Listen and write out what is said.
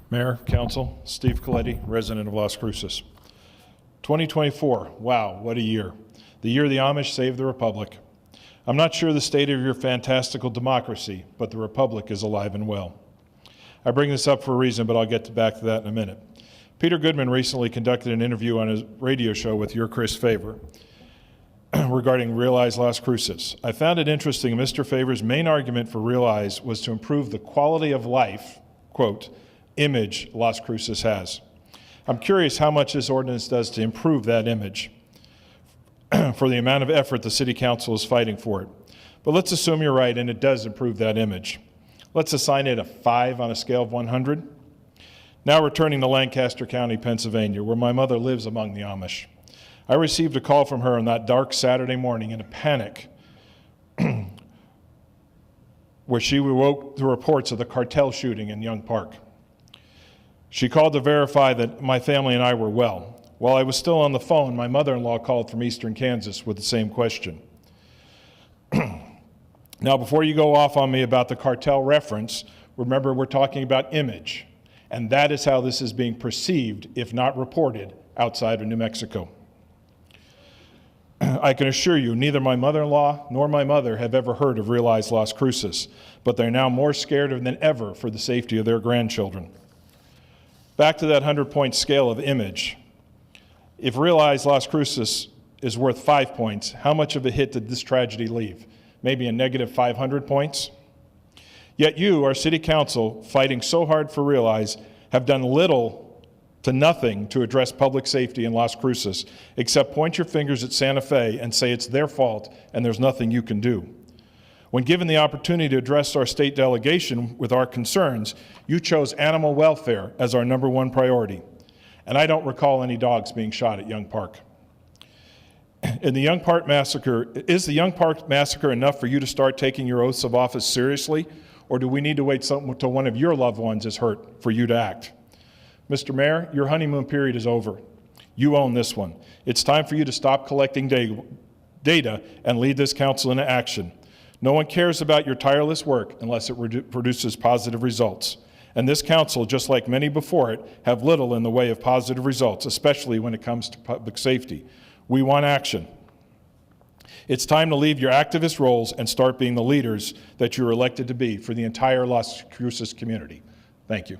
Mayor, Council, Steve Coletti, resident of Las Cruces. 2024, wow, what a year. The year the Amish saved the Republic. I'm not sure the state of your fantastical democracy, but the Republic is alive and well. I bring this up for a reason, but I'll get back to that in a minute. Peter Goodman recently conducted an interview on his radio show with your Chris Favor regarding Realize Las Cruces. I found it interesting Mr. Favor's main argument for Realize was to improve the quality of life, quote, image Las Cruces has. I'm curious how much this ordinance does to improve that image for the amount of effort the City Council is fighting for it. But let's assume you're right and it does improve that image. Let's assign it a 5 on a scale of 100. Now returning to Lancaster County, Pennsylvania, where my mother lives among the Amish. I received a call from her on that dark Saturday morning in a panic where she awoke to reports of the cartel shooting in Young Park. She called to verify that my family and I were well. While I was still on the phone, my mother-in-law called from eastern Kansas with the same question. Now, before you go off on me about the cartel reference, remember we're talking about image, and that is how this is being perceived, if not reported, outside of New Mexico. I can assure you, neither my mother-in-law nor my mother have ever heard of Realize Las Cruces, but they're now more scared than ever for the safety of their grandchildren. Back to that 100-point scale of image. If Realize Las Cruces is worth 5 points, how much of a hit did this tragedy leave? Maybe a negative 500 points? Yet you, our City Council, fighting so hard for Realize, have done little to nothing to address public safety in Las Cruces, except point your fingers at Santa Fe and say it's their fault and there's nothing you can do. When given the opportunity to address our state delegation with our concerns, you chose animal welfare as our #1 priority. And I don't recall any dogs being shot at Young Park. Is the Young Park massacre enough for you to start taking your oaths of office seriously? Or do we need to wait until one of your loved ones is hurt for you to act? Mr. Mayor, your honeymoon period is over. You own this one. It's time for you to stop collecting data and lead this council into action. No one cares about your tireless work unless it produces positive results. And this council, just like many before it, have little in the way of positive results, especially when it comes to public safety. We want action. It's time to leave your activist roles and start being the leaders that you were elected to be for the entire Las Cruces community. Thank you.